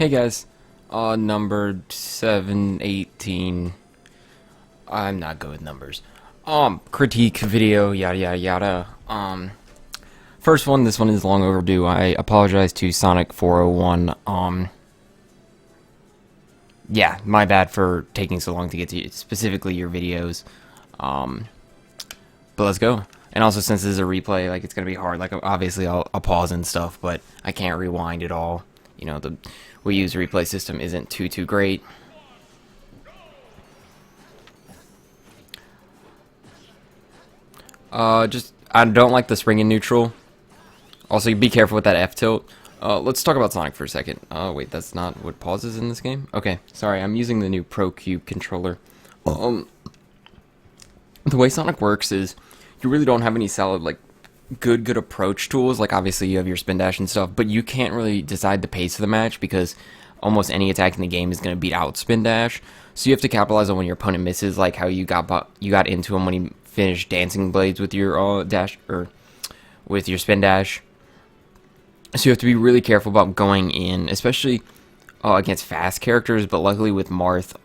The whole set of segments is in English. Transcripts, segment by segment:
Hey guys, number 718. I'm not good with numbers. Critique video, yada yada yada. First one, this one is long overdue. I apologize to Sonic 401. Yeah, my bad for taking so long to get to specifically your videos. But let's go. And also, since this is a replay, like, it's gonna be hard. Like, obviously, I'll pause and stuff, but I can't rewind at all. You know, the Wii U's replay system isn't too great. I don't like the spring in neutral. Also, be careful with that F tilt. Let's talk about Sonic for a second. Oh, wait, that's not what pauses in this game? Okay, sorry, I'm using the new Pro Cube controller. The way Sonic works is you really don't have any solid, like, good approach tools. Like, obviously you have your spin dash and stuff, but you can't really decide the pace of the match because almost any attack in the game is going to beat out spin dash. So you have to capitalize on when your opponent misses, like how you got into him when he finished dancing blades with your dash, or with your spin dash. So you have to be really careful about going in, especially against fast characters. But luckily with Marth,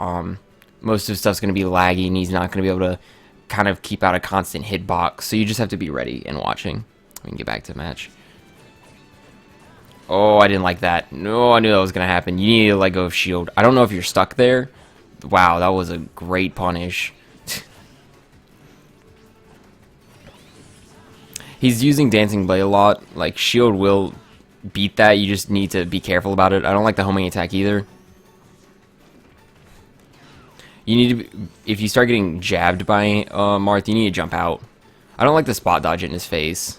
most of his stuff's going to be laggy, and he's not going to be able to kind of keep out a constant hitbox. So you just have to be ready and watching. We can get back to the match. Oh, I didn't like that. No, I knew that was going to happen. You need to let go of shield. I don't know if you're stuck there. Wow, that was a great punish. He's using Dancing Blade a lot. Like, shield will beat that. You just need to be careful about it. I don't like the homing attack either. You need to be, if you start getting jabbed by Marth, you need to jump out. I don't like the spot dodge in his face.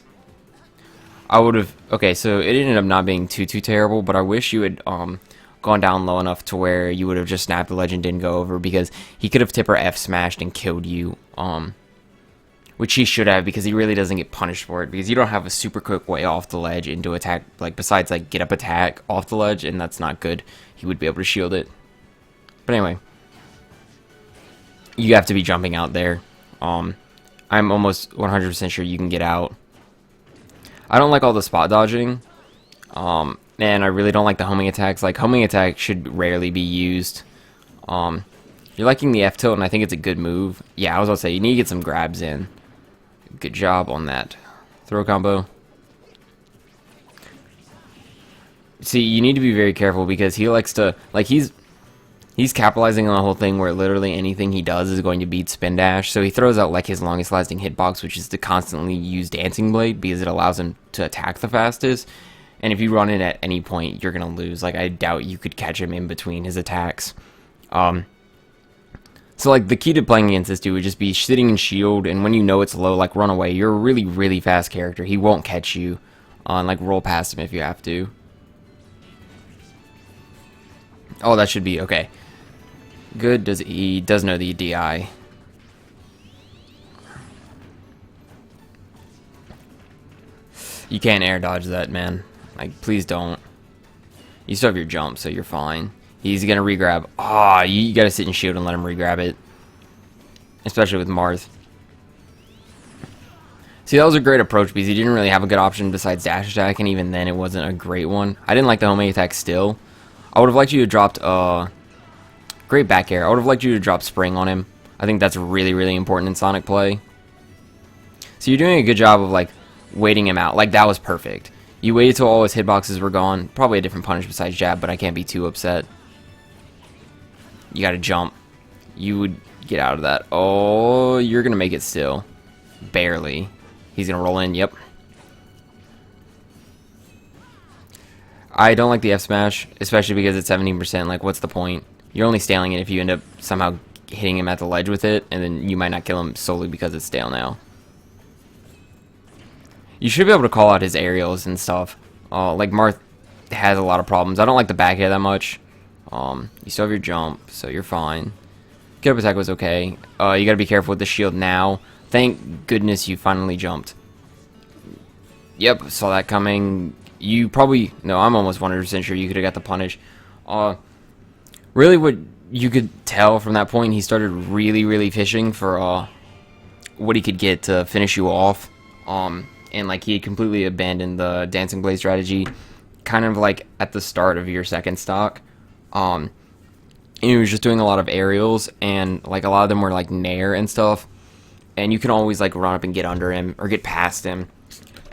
I would have... Okay, so it ended up not being too terrible, but I wish you had gone down low enough to where you would have just snapped the ledge and didn't go over, because he could have tipper F smashed and killed you. Which he should have, because he really doesn't get punished for it, because you don't have a super quick way off the ledge into attack, like, besides, like, get up attack off the ledge, and that's not good. He would be able to shield it. But anyway. You have to be jumping out there. I'm almost 100% sure you can get out. I don't like all the spot dodging. And I really don't like the homing attacks. Like, homing attack should rarely be used. You're liking the F tilt, and I think it's a good move. Yeah, I was gonna say, you need to get some grabs in. Good job on that throw combo. See, you need to be very careful, because he likes to, like, he's capitalizing on the whole thing where literally anything he does is going to beat spin dash. So he throws out, like, his longest lasting hitbox, which is to constantly use Dancing Blade, because it allows him to attack the fastest. And if you run it at any point, you're gonna lose. Like, I doubt you could catch him in between his attacks. So, like, the key to playing against this dude would just be sitting in shield, and when you know it's low, like, run away. You're a really fast character. He won't catch you. Like, roll past him if you have to. Oh, that should be okay. Good. He does know the DI. You can't air dodge that, man. Like, please don't. You still have your jump, so you're fine. He's gonna regrab. Ah, you gotta sit in shield and let him regrab it. Especially with Marth. See, that was a great approach, because he didn't really have a good option besides dash attack, and even then it wasn't a great one. I didn't like the homing attack still. I would have liked you to dropped great back air. I would have liked you to drop spring on him. I think that's really important in Sonic play. So you're doing a good job of, like, waiting him out. Like, that was perfect. You waited till all his hitboxes were gone. Probably a different punish besides jab, but I can't be too upset. You gotta jump. You would get out of that. Oh, you're gonna make it still. Barely. He's gonna roll in, yep. I don't like the F smash, especially because it's 17%. Like, what's the point? You're only staling it if you end up somehow hitting him at the ledge with it, and then you might not kill him solely because it's stale now. You should be able to call out his aerials and stuff. Like, Marth has a lot of problems. I don't like the back air that much. You still have your jump, so you're fine. Get up attack was okay. You gotta be careful with the shield now. Thank goodness you finally jumped. Yep, saw that coming. You probably... No, I'm almost 100% sure you could have got the punish. Really what you could tell from that point, he started really fishing for what he could get to finish you off. And, like, he had completely abandoned the Dancing Blade strategy, kind of like at the start of your second stock, And he was just doing a lot of aerials, and like a lot of them were like nair and stuff. And you can always like run up and get under him or get past him.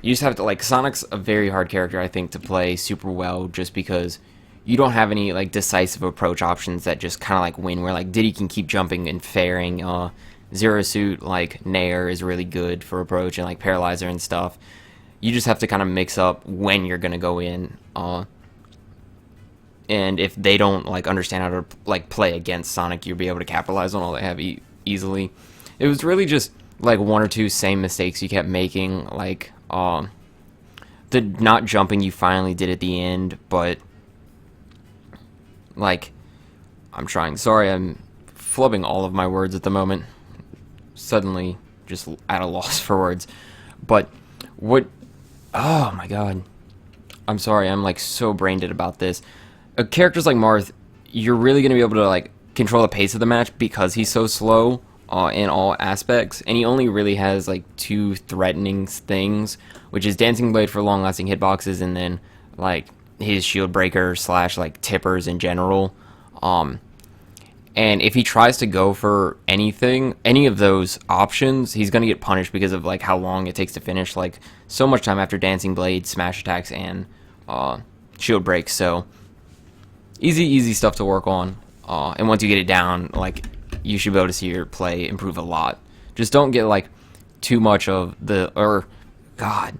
You just have to like Sonic's a very hard character, I think, to play super well, just because you don't have any like decisive approach options that just kind of like win. Where like Diddy can keep jumping and fairing. Zero Suit like nair is really good for approach, and like paralyzer and stuff. You just have to kind of mix up when you're gonna go in. And if they don't like understand how to like play against Sonic, you'll be able to capitalize on all they have easily. It was really just like one or two same mistakes you kept making, like the not jumping you finally did at the end, but like I'm trying. Sorry, I'm flubbing all of my words at the moment. Suddenly, just at a loss for words. But what? Oh my god. I'm sorry. I'm like so brain dead about this. Characters like Marth, you're really gonna be able to like control the pace of the match because he's so slow in all aspects, and he only really has like two threatening things, which is Dancing Blade for long-lasting hitboxes, and then like his shield breaker slash like tippers in general. And if he tries to go for anything, any of those options, he's gonna get punished because of like how long it takes to finish. Like so much time after Dancing Blade, smash attacks, and shield breaks. So easy stuff to work on. And once you get it down, like you should be able to see your play improve a lot. Just don't get like too much of God,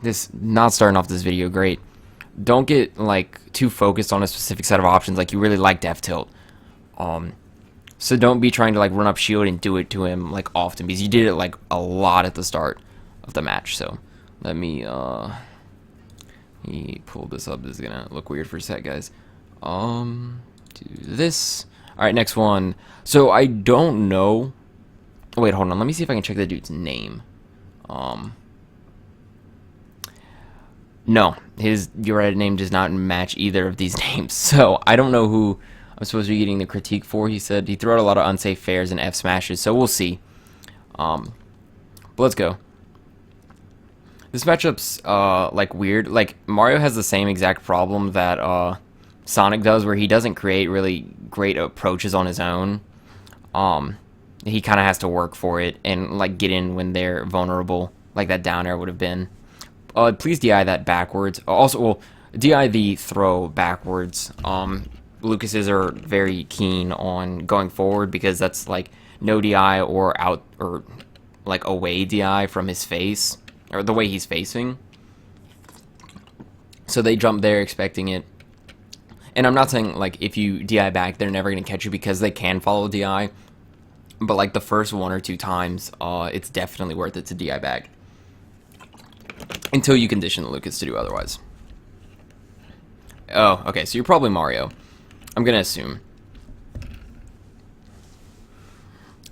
this not starting off this video great. Don't get like too focused on a specific set of options. Like you really like F tilt. So don't be trying to like run up shield and do it to him like often, because you did it like a lot at the start of the match. So let me pull this up. This is gonna look weird for a sec, guys. Do this. All right, next one. So I don't know. Wait, hold on. Let me see if I can check the dude's name. No, his Reddit name does not match either of these names. So I don't know who I'm supposed to be getting the critique for. He said he threw out a lot of unsafe fairs and F smashes. So we'll see. But let's go. This matchup's like weird. Like Mario has the same exact problem that Sonic does, where he doesn't create really great approaches on his own. He kind of has to work for it and like get in when they're vulnerable, like that down air would have been. Please DI that backwards. Also, well, DI the throw backwards. Lucases are very keen on going forward because that's like no DI or out or like away DI from his face or the way he's facing. So they jump there expecting it. And I'm not saying like if you DI back, they're never going to catch you, because they can follow DI. But like the first one or two times, it's definitely worth it to DI back. Until you condition the Lucas to do otherwise. Oh, okay, so you're probably Mario. I'm going to assume.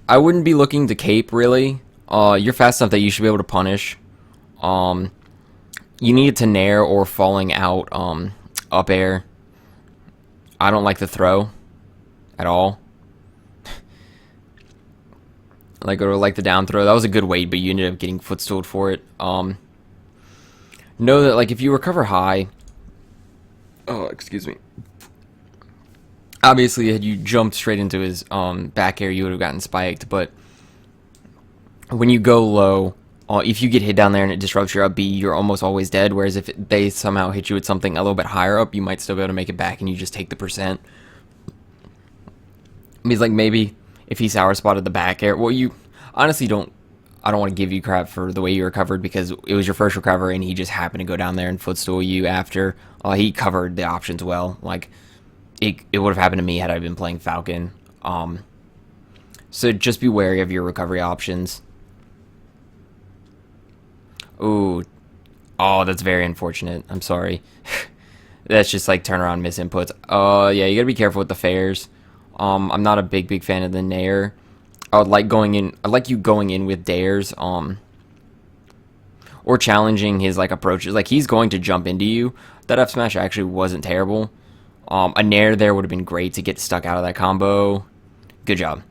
I wouldn't be looking to cape, really. You're fast enough that you should be able to punish. You need it to nair or falling out up air. I don't like the throw at all. Like, or like the down throw. That was a good weight, but you ended up getting footstooled for it. Know that, like, if you recover high... Oh, excuse me. Obviously, had you jumped straight into his back air, you would have gotten spiked, but when you go low, if you get hit down there and it disrupts your up B, you're almost always dead, whereas if they somehow hit you with something a little bit higher up, you might still be able to make it back and you just take the percent. I mean, it's like maybe if he sour spotted the back air, well, you honestly I don't want to give you crap for the way you recovered, because it was your first recover and he just happened to go down there and footstool you after. He covered the options well. Like, it would have happened to me had I been playing Falcon. So just be wary of your recovery options. Ooh. Oh, that's very unfortunate. I'm sorry. That's just like turnaround misinputs. Yeah, you gotta be careful with the fairs. I'm not a big fan of the nair. I like you going in with dares, or challenging his like approaches. Like, he's going to jump into you. That F smash actually wasn't terrible. A nair there would have been great to get stuck out of that combo. Good job.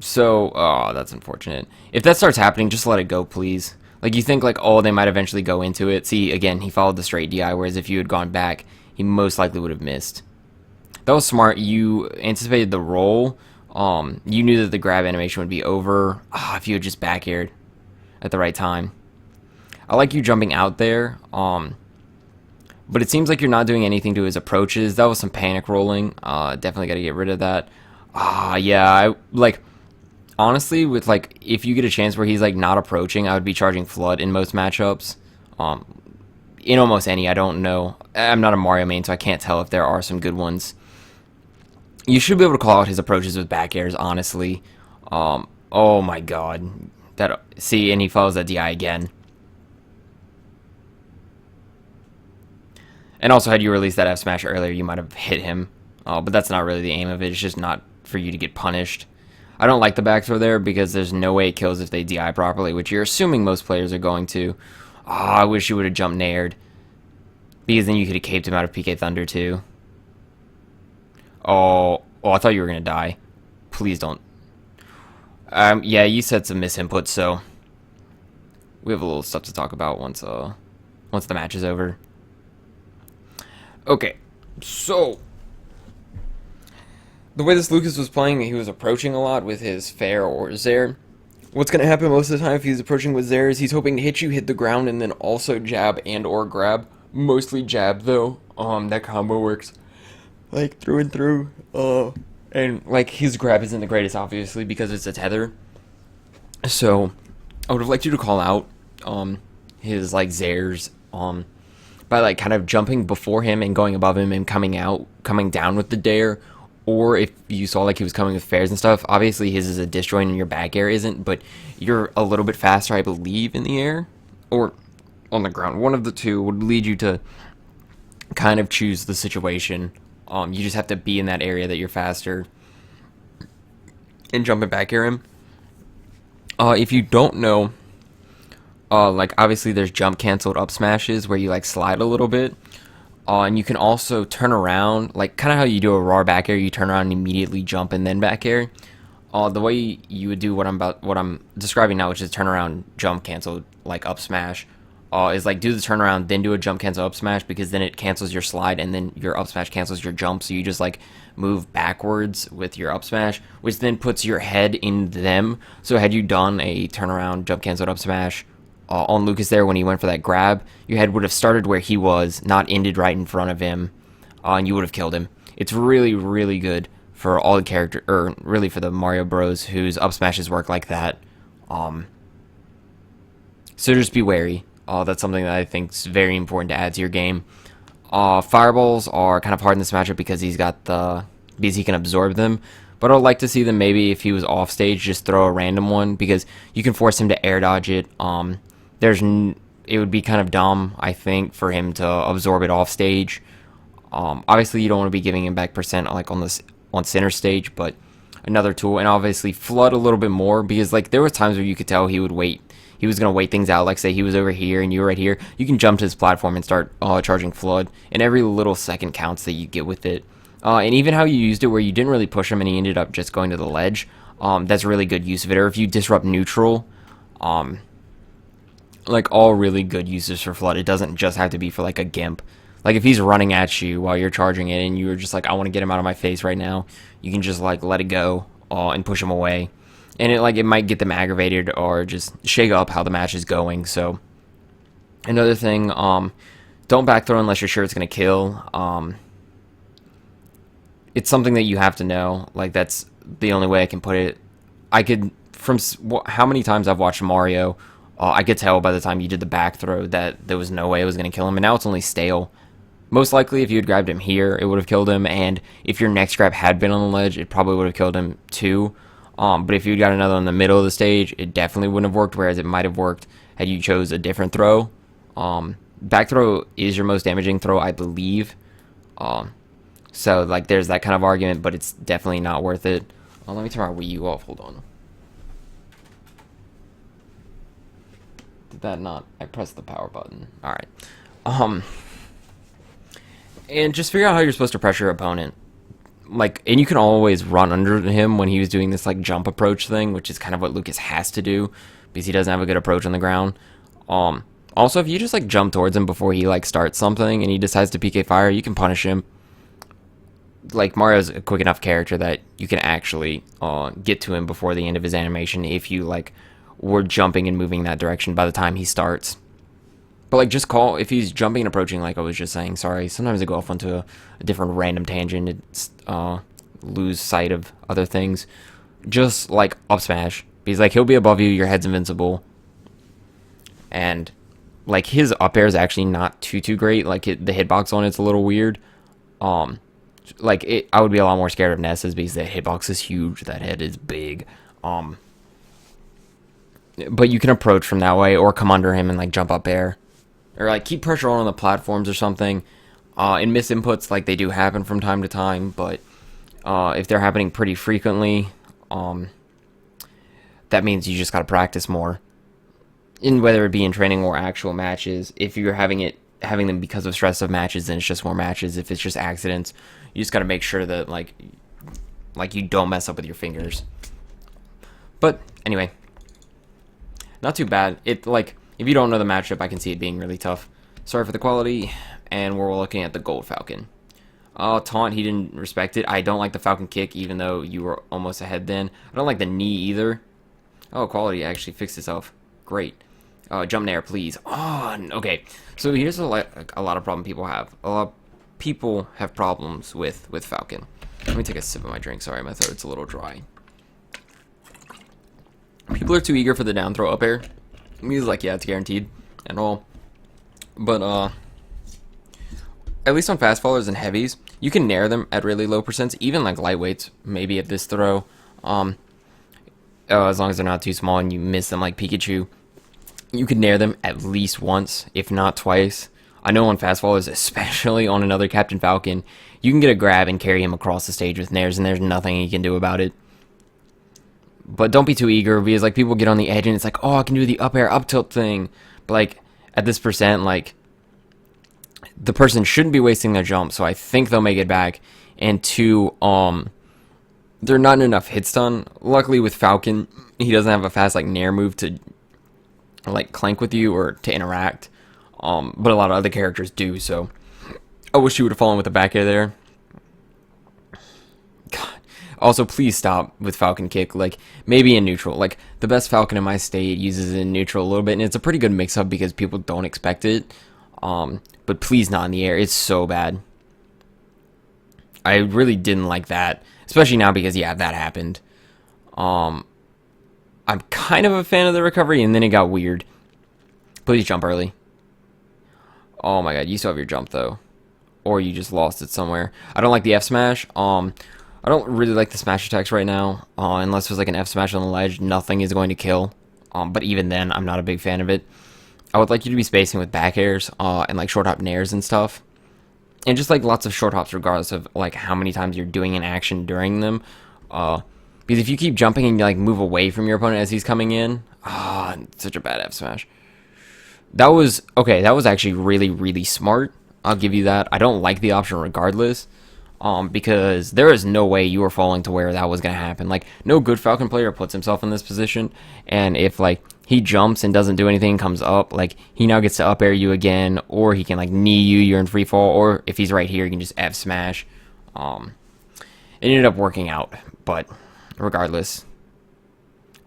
So, oh, that's unfortunate. If that starts happening, just let it go, please. Like, you think like, oh, they might eventually go into it. See, again, he followed the straight DI, whereas if you had gone back, he most likely would have missed. That was smart. You anticipated the roll. You knew that the grab animation would be over. If you had just back aired at the right time. I like you jumping out there. But it seems like you're not doing anything to his approaches. That was some panic rolling. Definitely got to get rid of that. Yeah, honestly, with like, if you get a chance where he's like not approaching, I would be charging Flood in most matchups. In almost any, I don't know. I'm not a Mario main, so I can't tell if there are some good ones. You should be able to call out his approaches with back airs, honestly. Oh my god. See, and he follows that DI again. And also, had you released that F smash earlier, you might have hit him. But that's not really the aim of it. It's just not for you to get punished. I don't like the back throw there because there's no way it kills if they DI properly, which you're assuming most players are going to. I wish you would have jumped nared. Because then you could have caped him out of PK Thunder too. Oh, I thought you were going to die. Please don't. Yeah, you said some misinputs, so we have a little stuff to talk about once the match is over. Okay, so the way this Lucas was playing, he was approaching a lot with his Fair or Zair. What's going to happen most of the time if he's approaching with Zair is he's hoping to hit you, hit the ground, and then also jab and or grab. Mostly jab, though. That combo works like through and through. And like his grab isn't the greatest, obviously, because it's a tether. So I would have liked you to call out his like Zairs by like kind of jumping before him and going above him and coming down with the dare. Or if you saw like he was coming with fairs and stuff, obviously his is a disjoint and your back air isn't, but you're a little bit faster, I believe, in the air or on the ground. One of the two would lead you to kind of choose the situation. You just have to be in that area that you're faster and jump and back air him. If you don't know, like obviously there's jump canceled up smashes where you like slide a little bit. And you can also turn around, like kind of how you do a raw back air, you turn around and immediately jump and then back air. The way you would do what I'm describing now, which is turn around, jump cancel, like up smash, is like do the turnaround, then do a jump cancel up smash, because then it cancels your slide and then your up smash cancels your jump. So you just like move backwards with your up smash, which then puts your head in them. So had you done a turnaround, jump cancel up smash on Lucas there when he went for that grab, your head would have started where he was, not ended right in front of him, and you would have killed him. It's really, really good for all the character, or really for the Mario Bros whose up smashes work like that. So just be wary. That's something that I think is very important to add to your game. Fireballs are kind of hard in this matchup because he can absorb them. But I'd like to see them maybe if he was off stage, just throw a random one because you can force him to air dodge it. It would be kind of dumb, I think, for him to absorb it off stage. Obviously, you don't want to be giving him back percent like on center stage, but another tool. And obviously, flood a little bit more because like there was times where you could tell he would wait. He was going to wait things out. Like say he was over here and you were right here. You can jump to his platform and start charging flood. And every little second counts that you get with it. And even how you used it where you didn't really push him and he ended up just going to the ledge. That's really good use of it. Or if you disrupt neutral, like all really good uses for flood. It doesn't just have to be for like a gimp. Like if he's running at you while you're charging it and you're just like, I want to get him out of my face right now, you can just like let it go and push him away. And it might get them aggravated or just shake up how the match is going. So another thing, don't back throw unless you're sure it's going to kill. It's something that you have to know. Like that's the only way I can put it. From how many times I've watched Mario, I could tell by the time you did the back throw that there was no way it was going to kill him. And now it's only stale. Most likely if you had grabbed him here, it would have killed him. And if your next grab had been on the ledge, it probably would have killed him too. But if you got another in the middle of the stage, it definitely wouldn't have worked, whereas it might have worked had you chose a different throw. Back throw is your most damaging throw, I believe. So like there's that kind of argument, but it's definitely not worth it. Let me turn my Wii U off. Hold on. Did that not? I pressed the power button. All right. And just figure out how you're supposed to pressure your opponent. Like, and you can always run under him when he was doing this like jump approach thing, which is kind of what Lucas has to do because he doesn't have a good approach on the ground. Also, if you just like jump towards him before he like starts something and he decides to PK fire, you can punish him. Like, Mario's a quick enough character that you can actually get to him before the end of his animation if you like were jumping and moving that direction by the time he starts. But like, just call if he's jumping and approaching, like I was just saying. Sorry, sometimes I go off onto a different random tangent and lose sight of other things. Just like up smash, because like he'll be above you, your head's invincible, and like his up air is actually not too great. Like the hitbox on it's a little weird. Like I would be a lot more scared of Ness's because that hitbox is huge, that head is big. But you can approach from that way or come under him and like jump up air, or like keep pressure on the platforms or something. And miss inputs, like they do happen from time to time, but if they're happening pretty frequently, that means you just gotta practice more. In whether it be in training or actual matches. If you're having them because of stress of matches, then it's just more matches. If it's just accidents, you just gotta make sure that like you don't mess up with your fingers. But anyway, not too bad. It like if you don't know the matchup, I can see it being really tough. Sorry for the quality, and we're looking at the gold Falcon. Taunt, he didn't respect it. I don't like the Falcon kick, even though you were almost ahead then. I don't like the knee either. Oh, quality actually fixed itself. Great. Jump nair, please. Oh, okay. So here's a lot of problem people have. A lot of people have problems with Falcon. Let me take a sip of my drink. Sorry, my throat's a little dry. People are too eager for the down throw up air. He's like, yeah, it's guaranteed and all. But at least on fast followers and heavies, you can nair them at really low percents, even like lightweights, maybe at this throw. As long as they're not too small and you miss them like Pikachu, you can nair them at least once, if not twice. I know on fast followers, especially on another Captain Falcon, you can get a grab and carry him across the stage with nairs, and there's nothing you can do about it. But don't be too eager, because like people get on the edge and it's like, oh, I can do the up air up tilt thing. But like at this percent, like the person shouldn't be wasting their jump, so I think they'll make it back. And two, there are not enough hits done. Luckily with Falcon, he doesn't have a fast like nair move to like clank with you or to interact. But a lot of other characters do, so I wish you would have fallen with the back air there. God. Also, please stop with Falcon kick. Like, maybe in neutral. Like, the best Falcon in my state uses it in neutral a little bit, and it's a pretty good mix-up because people don't expect it. But please not in the air. It's so bad. I really didn't like that, especially now because, yeah, that happened. I'm kind of a fan of the recovery, and then it got weird. Please jump early. Oh my god, you still have your jump though. Or you just lost it somewhere. I don't like the F smash. I don't really like the smash attacks right now. Unless there's like an F smash on the ledge, nothing is going to kill. But even then, I'm not a big fan of it. I would like you to be spacing with back airs and like short hop nairs and stuff. And just like lots of short hops regardless of like how many times you're doing an action during them. Because if you keep jumping and you like move away from your opponent as he's coming in, such a bad F smash. That was actually really smart. I'll give you that. I don't like the option regardless, because there is no way you were falling to where that was going to happen. Like, no good Falcon player puts himself in this position, and if like he jumps and doesn't do anything, comes up, like he now gets to up air you again, or he can like knee you, you're in free fall, or if he's right here, he can just F smash. It ended up working out, but regardless.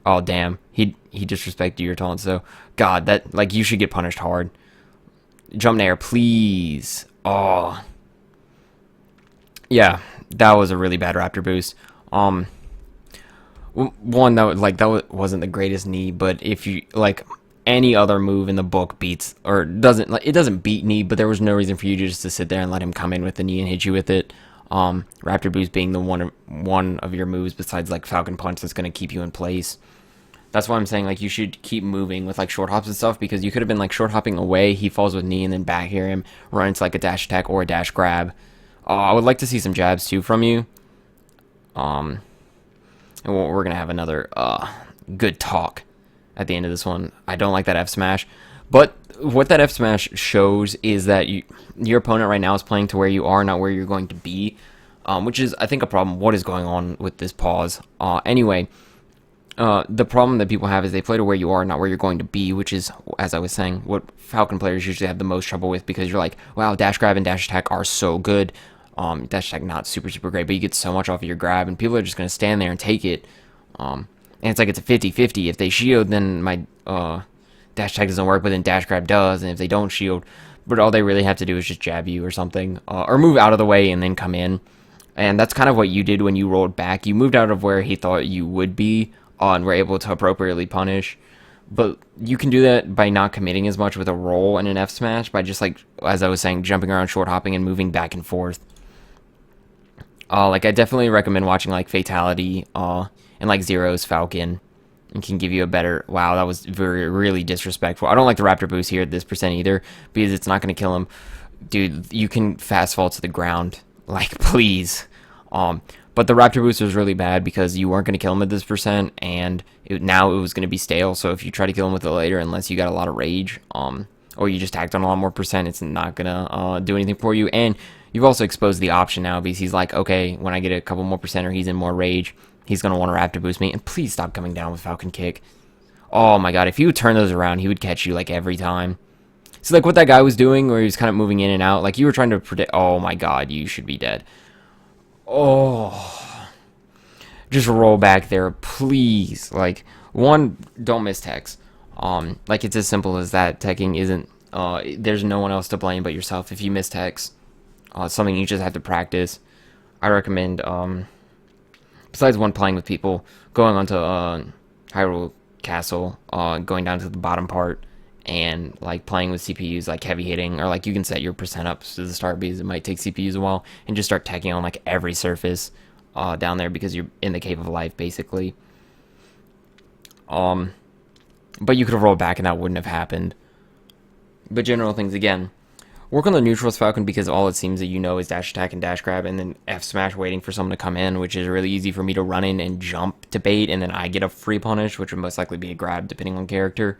Oh damn, he disrespected your taunt, so god, that like you should get punished hard. Jump nair, please. Oh. Yeah, that was a really bad Raptor boost. One that wasn't the greatest knee, but if you like any other move in the book beats or doesn't like it doesn't beat knee, but there was no reason for you just to sit there and let him come in with the knee and hit you with it. Raptor boost being the one of your moves besides like Falcon punch that's going to keep you in place. That's why I'm saying like you should keep moving with like short hops and stuff, because you could have been like short hopping away, he falls with knee, and then back here him, run into like a dash attack or a dash grab. I would like to see some jabs too from you. And we're gonna have another good talk at the end of this one. I don't like that F smash, but what that F smash shows is that your opponent right now is playing to where you are, not where you're going to be, which is I think a problem. What is going on with this pause? Anyway. The problem that people have is they play to where you are, not where you're going to be, which is, as I was saying, what Falcon players usually have the most trouble with, because you're like, wow, dash grab and dash attack are so good. Dash attack not super great, but you get so much off of your grab, and people are just going to stand there and take it. And it's like it's a 50-50. If they shield, then my dash attack doesn't work, but then dash grab does, and if they don't shield, but all they really have to do is just jab you or something, or move out of the way and then come in. And that's kind of what you did when you rolled back. You moved out of where he thought you would be, and were able to appropriately punish. But you can do that by not committing as much with a roll and an F smash, by just, like, as I was saying, jumping around, short hopping, and moving back and forth. Like, I definitely recommend watching, like, Fatality, and, like, Zero's Falcon. It can give you a better... Wow, that was really disrespectful. I don't like the Raptor boost here at this percent either, because it's not going to kill him. Dude, you can fast fall to the ground. Like, please. But the Raptor boost was really bad because you weren't going to kill him at this percent, and now it was going to be stale. So if you try to kill him with it later, unless you got a lot of rage, or you just tacked on a lot more percent, it's not going to do anything for you. And you've also exposed the option now, because he's like, okay, when I get a couple more percent or he's in more rage, he's going to want to Raptor boost me. And please stop coming down with Falcon Kick. Oh my god, if you would turn those around, he would catch you like every time. So like what that guy was doing, where he was kind of moving in and out, like you were trying to predict. Oh my god, you should be dead. Oh, just roll back there, please. Like, one, don't miss techs. Like, it's as simple as that. Teching isn't, there's no one else to blame but yourself if you miss techs. It's something you just have to practice. I recommend, besides one, playing with people, going onto Hyrule Castle, going down to the bottom part, and like playing with CPUs, like heavy hitting, or like you can set your percent up to the start, because it might take CPUs a while, and just start teching on like every surface down there, because you're in the cave of life basically. But you could have rolled back and that wouldn't have happened. But general things, again, work on the neutrals Falcon, because all it seems that you know is dash attack and dash grab, and then F smash waiting for someone to come in, which is really easy for me to run in and jump to bait, and then I get a free punish, which would most likely be a grab depending on character.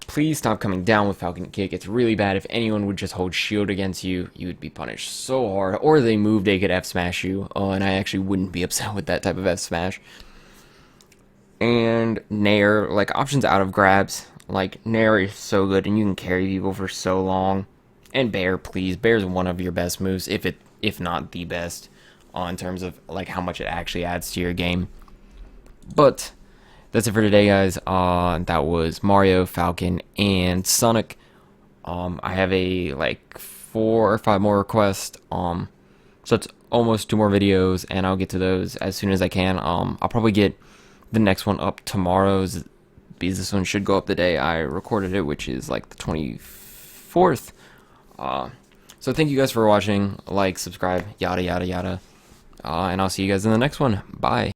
Please stop coming down with Falcon Kick. It's really bad. If anyone would just hold shield against you, you would be punished so hard. Or they move, they could F smash you. And I actually wouldn't be upset with that type of F smash. And Nair, like options out of grabs. Like Nair is so good, and you can carry people for so long. And Bear, please. Bear's one of your best moves, if not the best, in terms of like how much it actually adds to your game. But that's it for today, guys. That was Mario, Falcon, and Sonic. I have a like 4 or 5 more requests. So it's almost 2 more videos, and I'll get to those as soon as I can. I'll probably get the next one up tomorrow, because this one should go up the day I recorded it, which is like the 24th. So thank you guys for watching. Like, subscribe, yada yada yada. And I'll see you guys in the next one. Bye.